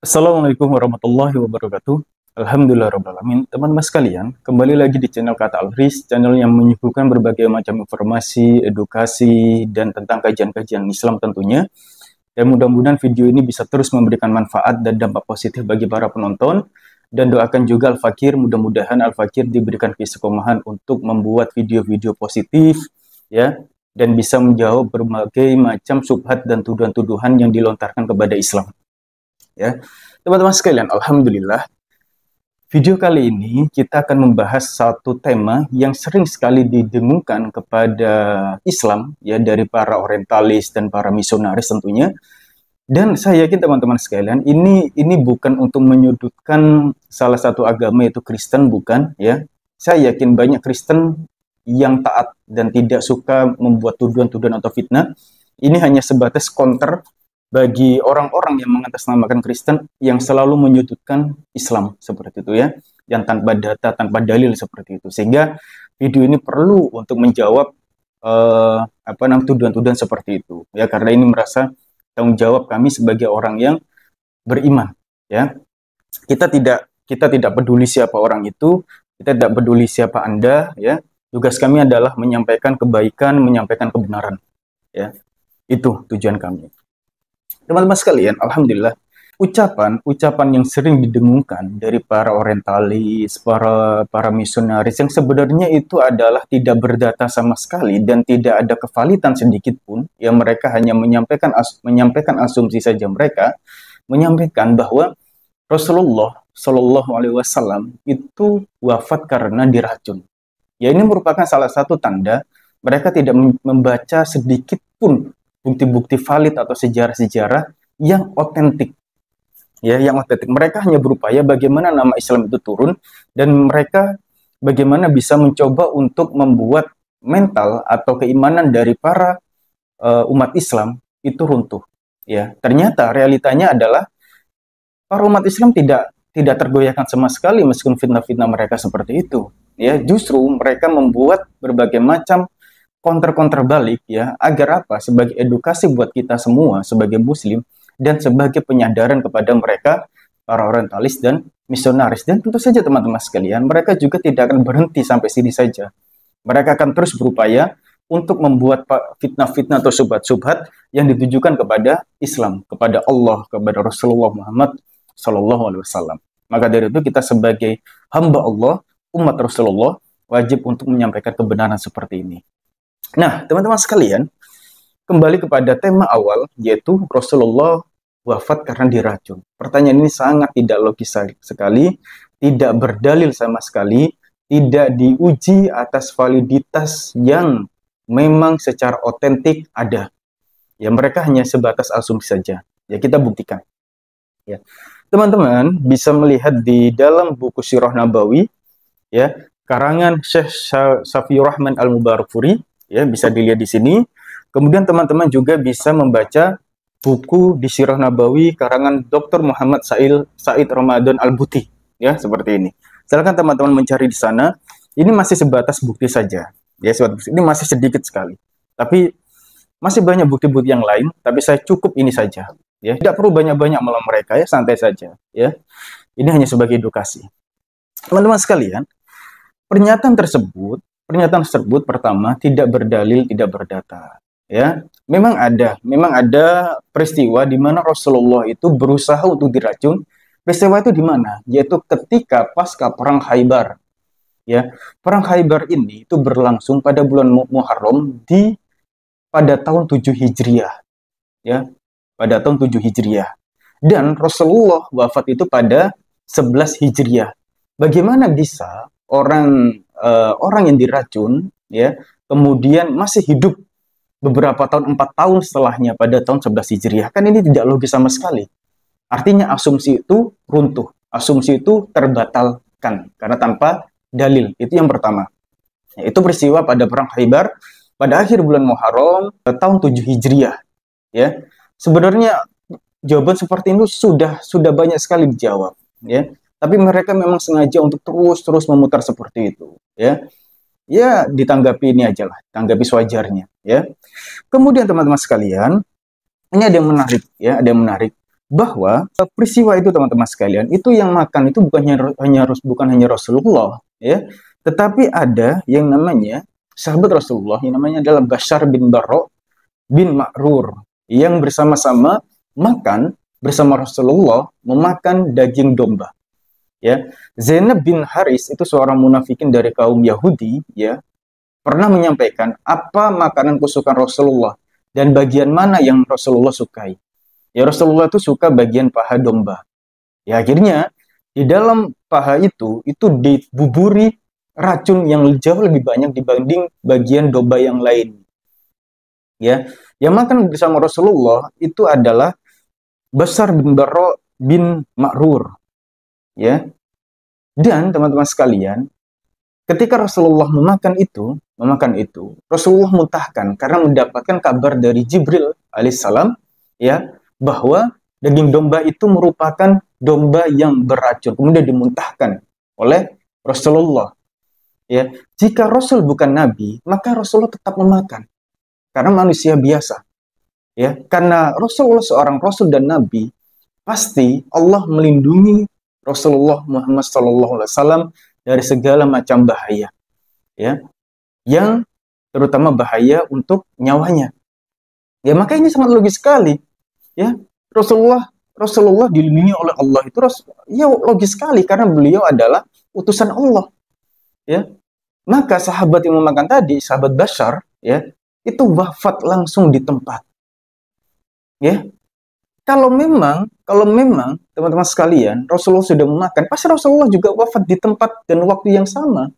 Assalamualaikum warahmatullahi wabarakatuh. Alhamdulillahirrahmanirrahim. Teman-teman sekalian, kembali lagi di channel Kata Alris, channel yang menyuguhkan berbagai macam informasi, edukasi, dan tentang kajian-kajian Islam tentunya. Dan mudah-mudahan video ini bisa terus memberikan manfaat dan dampak positif bagi para penonton. Dan doakan juga Al-Fakir, mudah-mudahan Al-Fakir diberikan keistiqomahan untuk membuat video-video positif, ya, dan bisa menjawab berbagai macam subhat dan tuduhan-tuduhan yang dilontarkan kepada Islam. Ya, teman-teman sekalian, alhamdulillah, video kali ini kita akan membahas satu tema yang sering sekali didengungkan kepada Islam, ya, dari para orientalis dan para misionaris tentunya. Dan saya yakin teman-teman sekalian, ini bukan untuk menyudutkan salah satu agama yaitu Kristen, bukan, ya. Saya yakin banyak Kristen yang taat dan tidak suka membuat tuduhan-tuduhan atau fitnah. Ini hanya sebatas counter bagi orang-orang yang mengatasnamakan Kristen yang selalu menyudutkan Islam seperti itu, ya, yang tanpa data, tanpa dalil seperti itu. Sehingga video ini perlu untuk menjawab tuduhan-tuduhan seperti itu, ya, karena ini merasa tanggung jawab kami sebagai orang yang beriman, ya. Kita tidak peduli siapa orang itu, kita tidak peduli siapa Anda, ya. Tugas kami adalah menyampaikan kebaikan, menyampaikan kebenaran, ya. Itu tujuan kami. Teman-teman sekalian, alhamdulillah, ucapan yang sering didengungkan dari para orientalis, para misionaris yang sebenarnya itu adalah tidak berdata sama sekali dan tidak ada kevalidan sedikit pun, yang mereka hanya menyampaikan asumsi saja. Mereka menyampaikan bahwa Rasulullah Shallallahu Alaihi Wasallam itu wafat karena diracun. Ya, ini merupakan salah satu tanda mereka tidak membaca sedikit pun bukti-bukti valid atau sejarah-sejarah yang otentik, ya, yang otentik. Mereka hanya berupaya bagaimana nama Islam itu turun, dan mereka bagaimana bisa mencoba untuk membuat mental atau keimanan dari para umat Islam itu runtuh, ya. Ternyata realitanya adalah para umat Islam tidak tergoyahkan sama sekali meskipun fitnah-fitnah mereka seperti itu, ya. Justru mereka membuat berbagai macam counter balik, ya, agar apa? Sebagai edukasi buat kita semua sebagai muslim dan sebagai penyadaran kepada mereka para orientalis dan misionaris. Dan tentu saja teman-teman sekalian, mereka juga tidak akan berhenti sampai sini saja. Mereka akan terus berupaya untuk membuat fitnah-fitnah atau subhat-subhat yang ditujukan kepada Islam, kepada Allah, kepada Rasulullah Muhammad Shallallahu Alaihi Wasallam. Maka dari itu kita sebagai hamba Allah, umat Rasulullah, wajib untuk menyampaikan kebenaran seperti ini. Nah, teman-teman sekalian, kembali kepada tema awal, yaitu Rasulullah wafat karena diracun. Pertanyaan ini sangat tidak logis sekali, tidak berdalil sama sekali, tidak diuji atas validitas yang memang secara otentik ada. Ya, mereka hanya sebatas asumsi saja. Ya, kita buktikan. Ya. Teman-teman bisa melihat di dalam buku Sirah Nabawi, ya, karangan Syekh Safiyur Rahman Al-Mubarakfuri, ya, bisa dilihat di sini. Kemudian teman-teman juga bisa membaca buku di Sirah Nabawi karangan Dr. Muhammad Said Ramadan Al-Buti, ya, seperti ini. Silakan teman-teman mencari di sana. Ini masih sebatas bukti saja, ya, ini masih sedikit sekali. Tapi masih banyak bukti-bukti yang lain, tapi saya cukup ini saja, ya. Tidak perlu banyak-banyak malam mereka, ya, santai saja, ya. Ini hanya sebagai edukasi. Teman-teman sekalian, pernyataan tersebut pertama tidak berdalil, tidak berdata, ya. Memang ada peristiwa di mana Rasulullah itu berusaha untuk diracun. Peristiwa itu di mana? Yaitu ketika pasca perang Khaybar, ya. Perang Khaybar ini itu berlangsung pada bulan Muharram pada tahun 7 Hijriah, ya. Pada tahun 7 Hijriah. Dan Rasulullah wafat itu pada 11 Hijriah. Bagaimana bisa orang yang diracun, ya, kemudian masih hidup beberapa tahun, 4 tahun setelahnya pada tahun 11 Hijriah? Kan ini tidak logis sama sekali. Artinya asumsi itu runtuh, asumsi itu terbatalkan karena tanpa dalil. Itu yang pertama. Ya, itu peristiwa pada perang Khaybar pada akhir bulan Muharram tahun 7 Hijriah, ya. Sebenarnya jawaban seperti itu sudah banyak sekali dijawab, ya. Tapi mereka memang sengaja untuk terus memutar seperti itu, ya. Ya, ditanggapi ini aja lah, tanggapi sewajarnya, ya. Kemudian teman-teman sekalian, ini ada yang menarik, ya, ada yang menarik. bahwa peristiwa itu teman-teman sekalian, itu yang makan itu bukan hanya Rasulullah, ya, tetapi ada yang namanya sahabat Rasulullah yang namanya adalah Bashar bin Barra bin Ma'rur yang bersama-sama makan bersama Rasulullah memakan daging domba. Ya, Zainab bin Haris itu seorang munafikin dari kaum Yahudi, ya, pernah menyampaikan, apa makanan kesukaan Rasulullah dan bagian mana yang Rasulullah sukai. Ya, Rasulullah itu suka bagian paha domba. Ya, akhirnya di dalam paha itu dibuburi racun yang jauh lebih banyak dibanding bagian domba yang lain. Ya, yang makan bersama Rasulullah itu adalah Bashar bin Barra bin Ma'rur. Ya, dan teman-teman sekalian, ketika Rasulullah memakan itu, Rasulullah muntahkan karena mendapatkan kabar dari Jibril alaihissalam, ya, bahwa daging domba itu merupakan domba yang beracun, kemudian dimuntahkan oleh Rasulullah. Ya, jika Rasul bukan Nabi, maka Rasulullah tetap memakan karena manusia biasa. Ya, karena Rasulullah seorang Rasul dan Nabi, pasti Allah melindungi Rasulullah Muhammad SAW dari segala macam bahaya, ya, yang terutama bahaya untuk nyawanya. Ya, maka ini sangat logis sekali. Ya, Rasulullah dilindungi oleh Allah itu ya logis sekali karena beliau adalah utusan Allah. Ya, maka sahabat yang memakan tadi, sahabat Bashar, ya, itu wafat langsung di tempat. Ya, kalau memang teman-teman sekalian Rasulullah sudah memakan, pasti Rasulullah juga wafat di tempat dan waktu yang sama.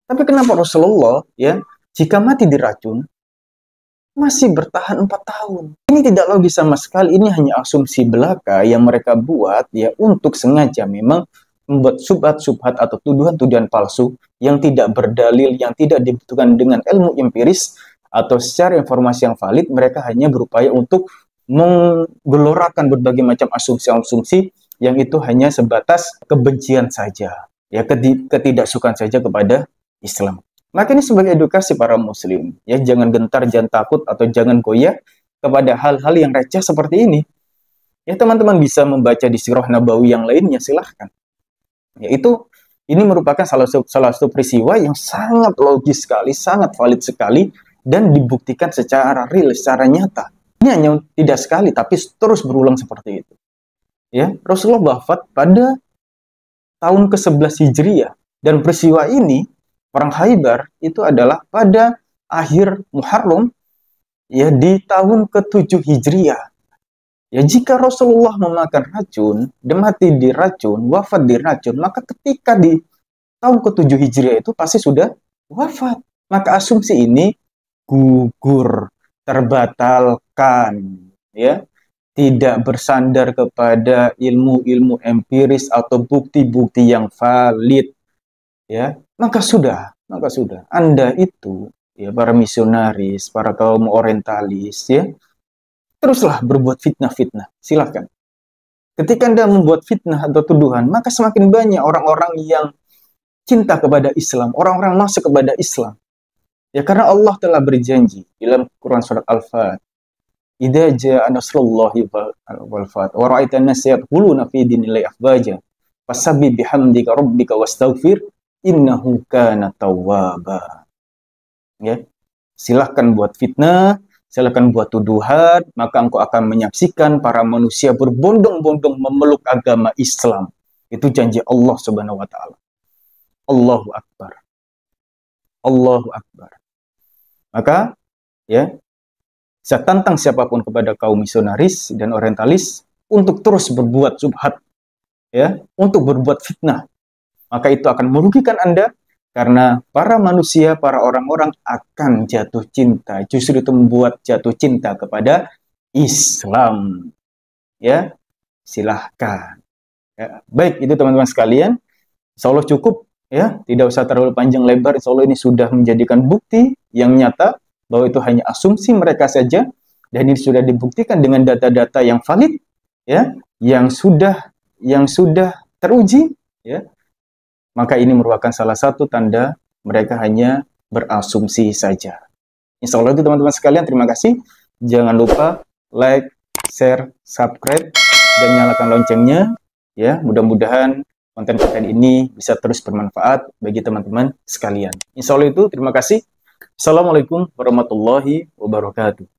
Tapi kenapa Rasulullah, ya, jika mati diracun masih bertahan 4 tahun? Ini tidak logis sama sekali. Ini hanya asumsi belaka yang mereka buat, ya, untuk sengaja memang membuat subhat-subhat atau tuduhan-tuduhan palsu yang tidak berdalil, yang tidak dibutuhkan dengan ilmu empiris atau secara informasi yang valid. Mereka hanya berupaya untuk menggelorakan berbagai macam asumsi-asumsi yang itu hanya sebatas kebencian saja, ya, ketidaksukaan saja kepada Islam. Maka ini sebagai edukasi para muslim, ya, jangan gentar, jangan takut, atau jangan goyah kepada hal-hal yang receh seperti ini. Ya, teman-teman bisa membaca di Sirah Nabawi yang lainnya, silahkan. Ya, ini merupakan salah satu peristiwa yang sangat logis sekali, sangat valid sekali, dan dibuktikan secara real, secara nyata. Ini hanya tidak sekali, tapi terus berulang seperti itu. Ya, Rasulullah wafat pada tahun ke-11 Hijriah, dan peristiwa ini Perang Khaybar itu adalah pada akhir Muharram, ya, di tahun ke-7 Hijriah. Ya, jika Rasulullah memakan racun, dan mati diracun, wafat diracun, maka ketika di tahun ke-7 Hijriah itu pasti sudah wafat. Maka asumsi ini gugur, terbatalkan, ya. Tidak bersandar kepada ilmu-ilmu empiris atau bukti-bukti yang valid, ya. Maka sudah Anda itu, ya, para misionaris, para kaum orientalis, ya, teruslah berbuat fitnah-fitnah, silakan. Ketika Anda membuat fitnah atau tuduhan, maka semakin banyak orang-orang yang cinta kepada Islam, orang-orang masuk kepada Islam. Ya, karena Allah telah berjanji dalam Quran surat Al-Fat, "Idza jaa nasrullahi wal fath wa ra'aitan nas yadkhuluna fi dinillahi afwaja fasabbih bihamdika rabbika wastaghfir innahu kana tawwaba." Ya, silahkan buat fitnah, silahkan buat tuduhan, maka engkau akan menyaksikan para manusia berbondong-bondong memeluk agama Islam. Itu janji Allah Subhanahu wa taala. Allahu Akbar. Allahu Akbar. Maka, ya, saya tantang siapapun kepada kaum misionaris dan orientalis untuk terus berbuat subhat, ya, untuk berbuat fitnah. Maka itu akan merugikan Anda, karena para manusia, para orang-orang akan jatuh cinta. Justru itu membuat jatuh cinta kepada Islam. Ya, silahkan. Ya, baik, itu teman-teman sekalian. Insya Allah cukup, ya, tidak usah terlalu panjang lebar. Insya Allah ini sudah menjadikan bukti yang nyata bahwa itu hanya asumsi mereka saja, dan ini sudah dibuktikan dengan data-data yang valid, ya, yang sudah teruji, ya. Maka ini merupakan salah satu tanda mereka hanya berasumsi saja. Insya Allah itu teman-teman sekalian, terima kasih. Jangan lupa like, share, subscribe, dan nyalakan loncengnya ya. Mudah-mudahan konten-konten ini bisa terus bermanfaat bagi teman-teman sekalian. Insya Allah itu, terima kasih. Assalamualaikum warahmatullahi wabarakatuh.